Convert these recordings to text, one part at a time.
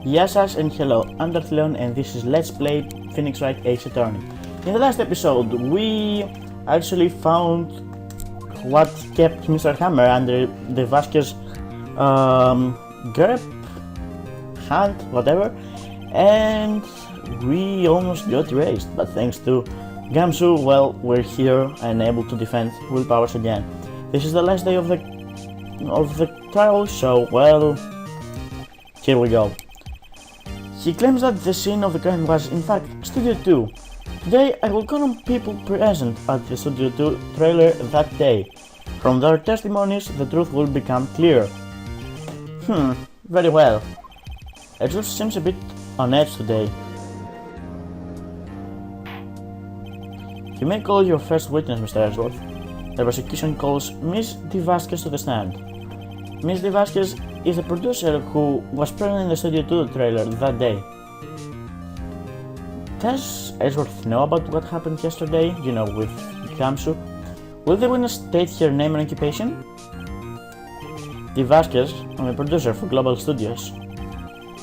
Yes, and hello, I'm Dr. Leon and this is Let's Play Phoenix Wright Ace Attorney. In the last episode, we actually found what kept Mr. Hammer under the Vasquez grip, hand, whatever, and we almost got erased, but thanks to Gamsu, well, we're here and able to defend willpowers again. This is the last day of the trial, so, well, here we go. He claims that the scene of the crime was, in fact, Studio 2. Today, I will call on people present at the Studio 2 trailer that day. From their testimonies, the truth will become clear. Very well. Edgeworth seems a bit on edge today. You may call your first witness, Mr. Edgeworth. The prosecution calls Miss Dee Vasquez to the stand. Miss Dee Vasquez is the producer who was present in the Studio 2 trailer that day. Does Edgeworth know about what happened yesterday, you know, with Gamsu? Will the witness state her name and occupation? Dee Vasquez, I'm a producer for Global Studios.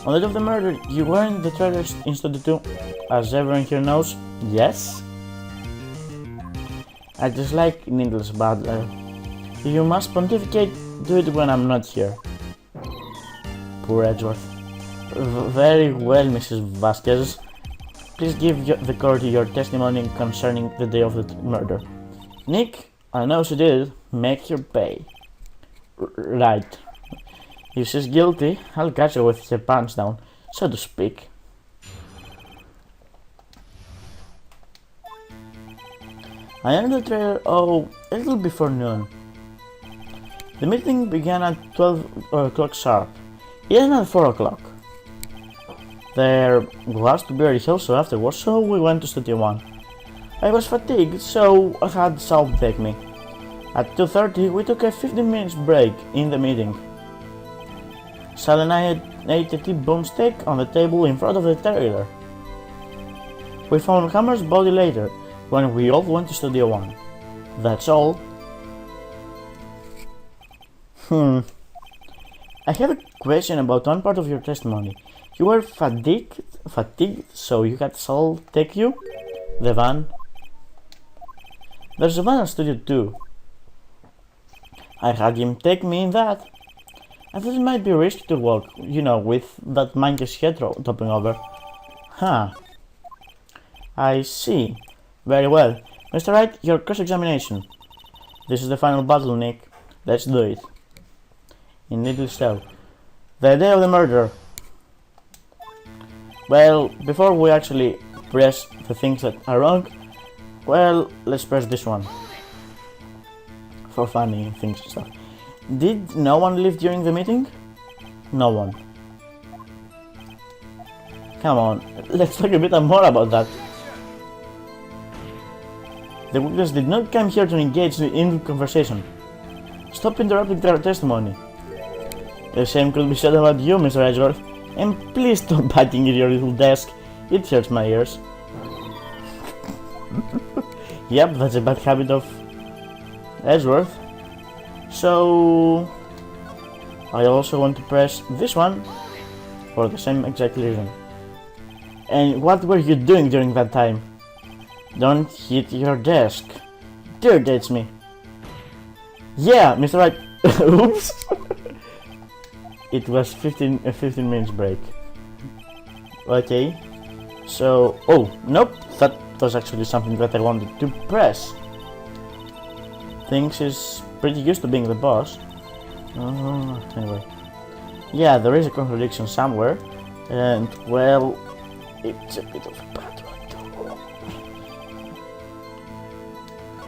On the day of the murder, you were in the trailer in Studio 2, as everyone here knows, yes? I dislike needless butler. You must pontificate, do it when I'm not here. Poor Edgeworth. Very well, Mrs. Vasquez. Please give the court your testimony concerning the day of the murder. Nick, I know she did. Make her pay. Right. If she's guilty, I'll catch her with her pants down, so to speak. I entered the trailer, a little before noon. The meeting began at 12 o'clock sharp, even at 4 o'clock. There was to be a rehearsal afterwards, so we went to Studio 1. I was fatigued, so I had Sal take me. At 2:30, we took a 15-minute break in the meeting. Sal and I ate a T-bone steak on the table in front of the trailer. We found Hammer's body later, when we all went to Studio 1. That's all. I have a question about one part of your testimony. You were fatigued, so you had Saul take you? The van? There's a van at Studio 2. I had him take me in that. I thought it might be risky to walk, you know, with that monkey's head topping over. I see. Very well. Mr. Wright, your cross-examination. This is the final battle, Nick. Let's do it. Indeed so. The day of the murder. Well, before we actually press the things that are wrong, well, let's press this one. For funny things and stuff. Did no one leave during the meeting? No one. Come on, let's talk a bit more about that. The witness did not come here to engage in conversation. Stop interrupting their testimony. The same could be said about you, Mr. Edgeworth, and please stop biting at your little desk. It hurts my ears. Yep, that's a bad habit of Edgeworth. So, I also want to press this one for the same exact reason. And what were you doing during that time? Don't hit your desk. It irritates me. Yeah, Mr. Wright. Oops. It was a 15 minutes break. Okay. So, nope. That was actually something that I wanted to press. Thinks he's pretty used to being the boss. Anyway. Yeah, there is a contradiction somewhere. And, well, it's a bit of a bad one too.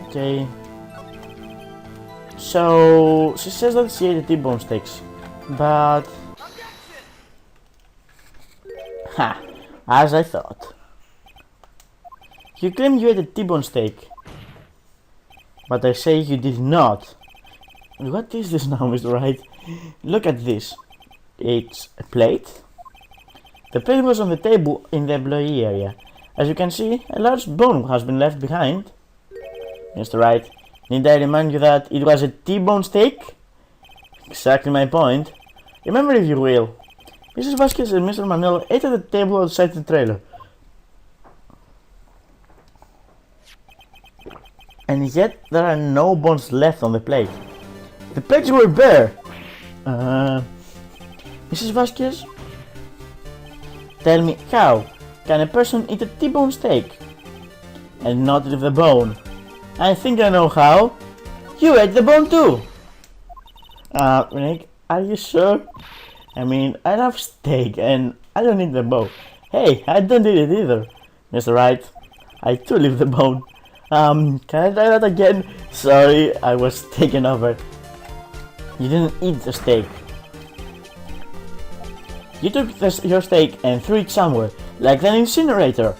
Okay. So, she says that she ate a T-bone steaks. But... as I thought. You claim you ate a T-bone steak. But I say you did not. What is this now, Mr. Wright? Look at this. It's a plate. The plate was on the table in the employee area. As you can see, a large bone has been left behind. Mr. Wright, need I remind you that it was a T-bone steak? Exactly my point. Remember, if you will, Mrs. Vasquez and Mr. Manolo ate at the table outside the trailer. And yet there are no bones left on the plate. The plates were bare! Mrs. Vasquez? Tell me, how can a person eat a T-bone steak and not leave the bone? I think I know how. You ate the bone too! Nick, are you sure? I mean, I love steak and I don't eat the bone. Hey, I don't eat it either. Mr. Wright, I too leave the bone. Can I try that again? Sorry, I was taken over. You didn't eat the steak. You took your steak and threw it somewhere, like an incinerator.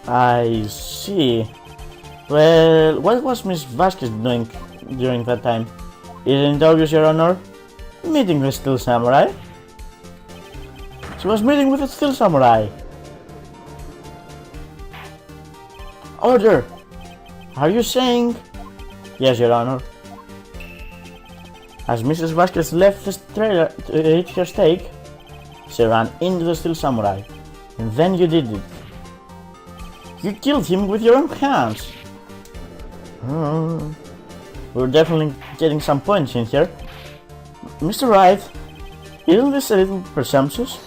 I see. Well, what was Miss Vasquez doing during that time? Isn't it obvious, Your Honor? Meeting the Steel Samurai. She was meeting with the Steel Samurai. Order! Are you saying? Yes, Your Honor. As Mrs. Vasquez left the trailer to eat her steak, she ran into the Steel Samurai. And then you did it. You killed him with your own hands. We're definitely getting some points in here. Mr. Wright, isn't this a little presumptuous?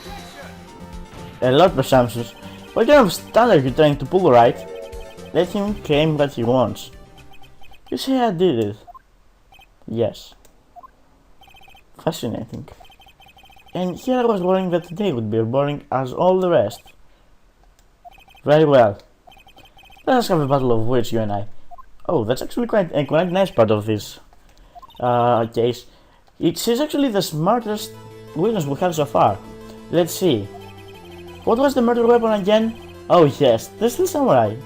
A lot presumptuous. What kind of stunt are you trying to pull, Wright? Let him claim what he wants. You say I did it. Yes. Fascinating. And here I was worrying that today would be boring as all the rest. Very well. Let us have a battle of wits, you and I. Oh, that's actually quite a nice part of this case. It is actually the smartest witness we have so far. Let's see. What was the murder weapon again? Oh yes, the Steel Samurai.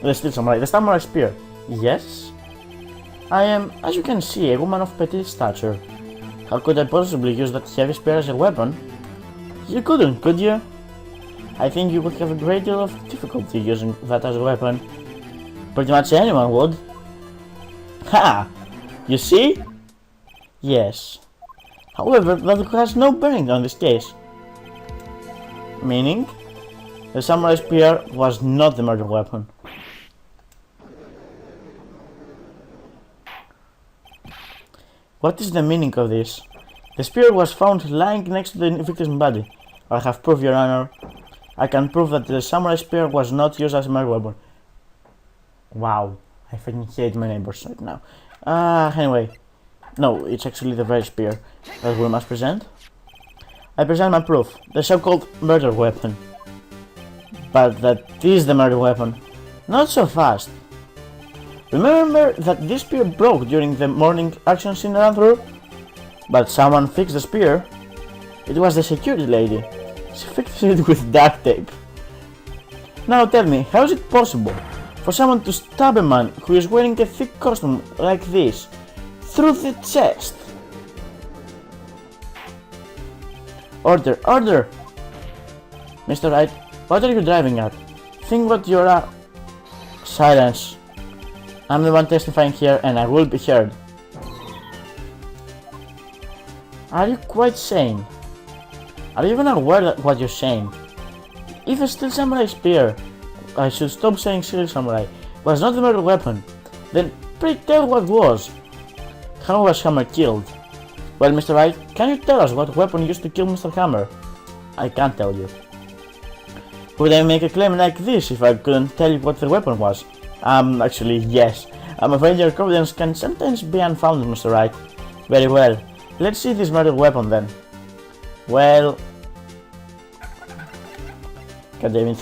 The Samurai Spear. Yes? I am, as you can see, a woman of petite stature. How could I possibly use that heavy spear as a weapon? You couldn't, could you? I think you would have a great deal of difficulty using that as a weapon. Pretty much anyone would. Ha! You see? Yes. However, that has no bearing on this case. Meaning? The Samurai Spear was not the murder weapon. What is the meaning of this? The spear was found lying next to the victim's body. I have proof, Your Honor. I can prove that the Samurai Spear was not used as a murder weapon. Wow, I fucking hate my neighbors right now. Anyway. No, it's actually the very spear that we must present. I present my proof, the so-called murder weapon. But that is the murder weapon. Not so fast. Remember that this spear broke during the morning action scene run-through? But someone fixed the spear. It was the security lady. She fixed it with duct tape. Now tell me, how is it possible for someone to stab a man who is wearing a thick costume like this through the chest? Order, order! Mr. Wright, what are you driving at? Think what you're Silence. I'm the one testifying here and I will be heard. Are you quite sane? Are you even aware of what you're saying? If a Steel Samurai Spear, I should stop saying Steel Samurai, was not the murder weapon, then pray tell what was. How was Hammer killed? Well, Mr. Wright, can you tell us what weapon used to kill Mr. Hammer? I can't tell you. Would I make a claim like this if I couldn't tell you what the weapon was? Actually, yes. I'm afraid your confidence can sometimes be unfounded, Mr. Wright. Very well. Let's see this murder weapon then. Well... God damn it.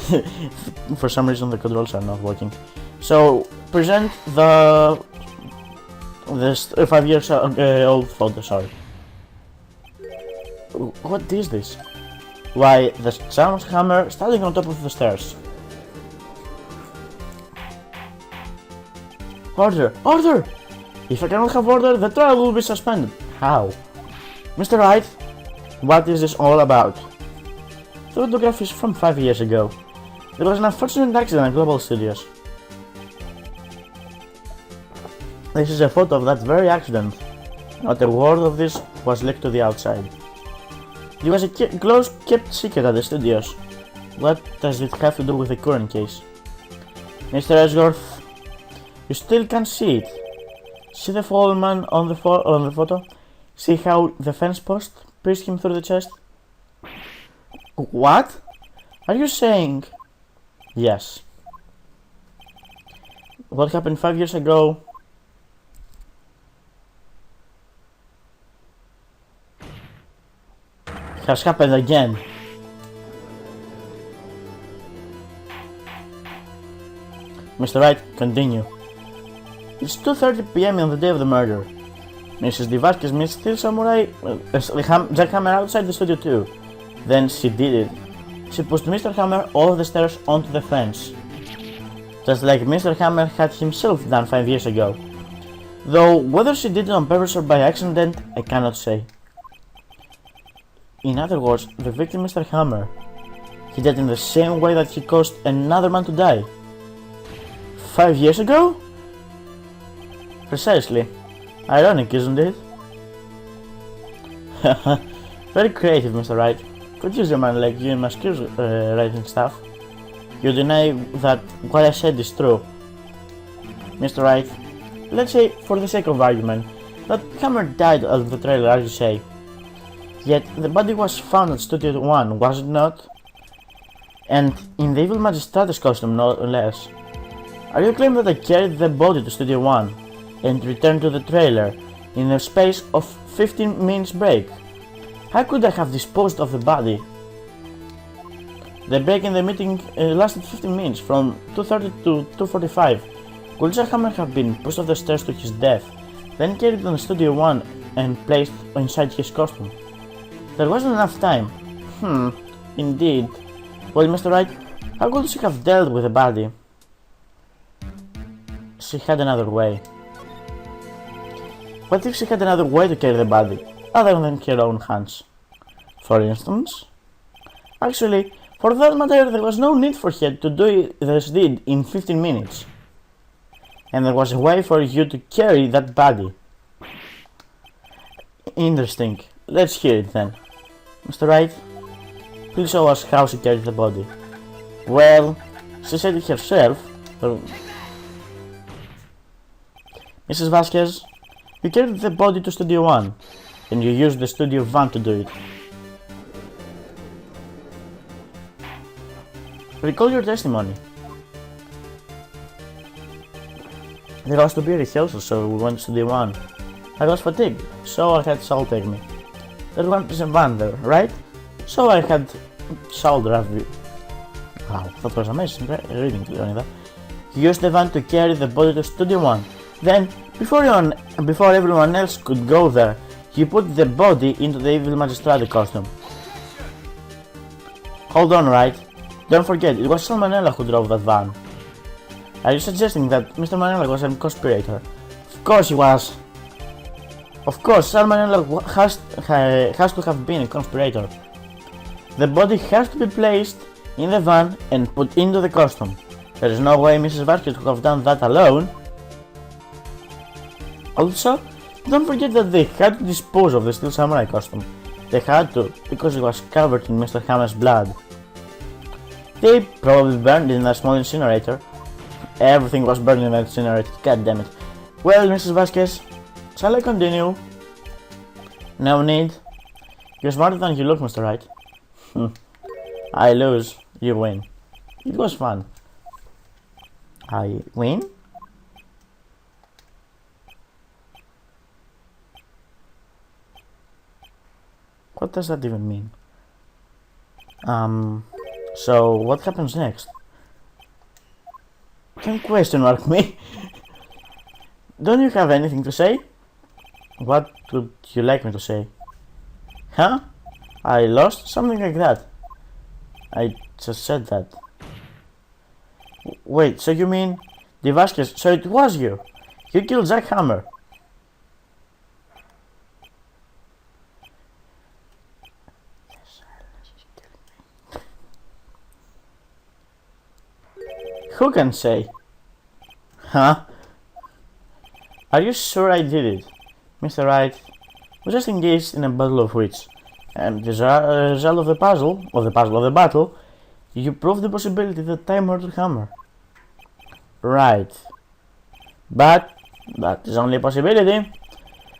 For some reason the controls are not working. So, present the 5 years old photo, sorry. What is this? Why, the Sam's hammer standing on top of the stairs. Order! Order! If I cannot have order, the trial will be suspended. How? Mr. Wright, what is this all about? The photograph is from 5 years ago. There was an unfortunate accident at Global Studios. This is a photo of that very accident. Not a word of this was leaked to the outside. It was a close kept secret at the studios. What does it have to do with the current case? Mr. Edgeworth, you still can't see it. See the fallen man on the photo? See how the fence post pierced him through the chest? What? Are you saying? Yes. What happened 5 years ago has happened again. Mr. Wright, continue. It's 2:30 PM on the day of the murder. Mrs. Dee Vasquez missed Steel Samurai jackhammer outside the studio too. Then she did it. She pushed Mr. Hammer off the stairs onto the fence. Just like Mr. Hammer had himself done 5 years ago. Though whether she did it on purpose or by accident, I cannot say. In other words, the victim, Mr. Hammer, he died in the same way that he caused another man to die. 5 years ago? Precisely. Ironic, isn't it? Very creative, Mr. Wright. Could use a man like you in my skills writing stuff. You deny that what I said is true. Mr. Wright, let's say, for the sake of argument, that Hammer died of the trailer, as you say. Yet the body was found at Studio 1, was it not? And in the Evil Magistrate's costume, no less. Are you claiming that I carried the body to Studio 1 and returned to the trailer in a space of 15 minutes break? How could I have disposed of the body? The break in the meeting lasted 15 minutes, from 2:30 to 2:45. Could Jack Hammer have been pushed off the stairs to his death, then carried on Studio 1 and placed inside his costume? There wasn't enough time. Indeed. Well, Mr. Wright, how could she have dealt with the body? She had another way. What if she had another way to carry the body, other than her own hands? For instance? Actually, for that matter, there was no need for her to do this deed in 15 minutes. And there was a way for you to carry that body. Interesting. Let's hear it then. Mr. Wright, please show us how she carried the body. Well, she said it herself. Mrs. Vasquez, you carried the body to Studio 1, and you used the studio van to do it. Recall your testimony. There was to be a rehearsal, so we went to Studio 1. I was fatigued, so I had Saul take me. There was a van there, right? So I had Saul drive me. Wow, that was amazing reading, learning that. You used the van to carry the body to Studio 1. Then, before everyone else could go there, you put the body into the Evil Magistrate costume. Hold on, Wright. Don't forget, it was Sal Manella who drove that van. Are you suggesting that Mr. Manella was a conspirator? Of course he was. Of course, Sal Manella has to have been a conspirator. The body has to be placed in the van and put into the costume. There is no way Mrs. Vasquez could have done that alone. Also, don't forget that they had to dispose of the Steel Samurai costume. They had to, because it was covered in Mr. Hammer's blood. They probably burned it in a small incinerator. Everything was burned in that incinerator, god damn it. Well, Mrs. Vasquez, shall I continue? No need. You're smarter than you look, Mr. Wright. I lose, you win. It was fun. I win? What does that even mean? So what happens next? Don't question mark me. Don't you have anything to say? What would you like me to say? Huh? I lost? Something like that. I just said that. Wait, so you mean Dee Vasquez? So it was you? You killed Jack Hammer? Who can say? Huh? Are you sure I did it? Mr. Wright, we just engaged in a battle of wits. And the result of the battle, you prove the possibility that Time murdered Hammer. Right. But that is only a possibility.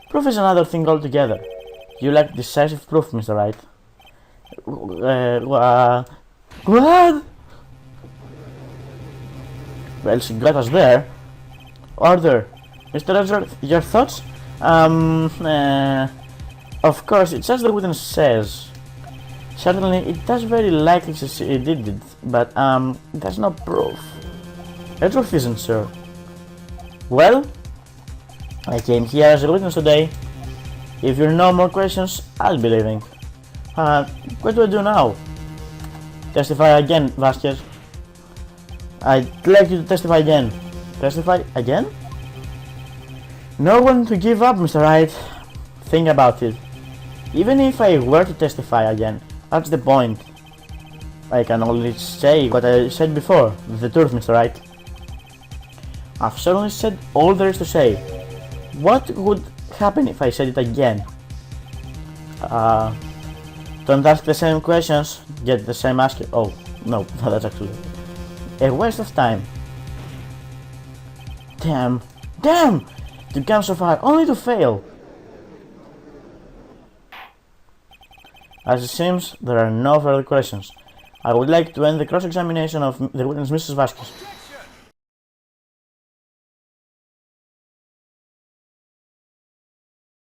Proof is another thing altogether. You lack decisive proof, Mr. Wright. What? Well, she got us there. Order. Mr. Edward, your thoughts? Of course, it's as the witness says. Certainly, it does very likely she did it, but, there's no proof. Edward isn't sure. Well, I came here as a witness today. If you have no more questions, I'll be leaving. What do I do now? Testify again, Vasquez. I'd like you to testify again. Testify again? No one to give up, Mr. Wright. Think about it. Even if I were to testify again, that's the point. I can only say what I said before, the truth, Mr. Wright. I've certainly said all there is to say. What would happen if I said it again? Don't ask the same questions, get the same answer. Oh, no, that's actually a waste of time. Damn! You come so far, only to fail! As it seems, there are no further questions. I would like to end the cross-examination of the witness, Mrs. Vasquez.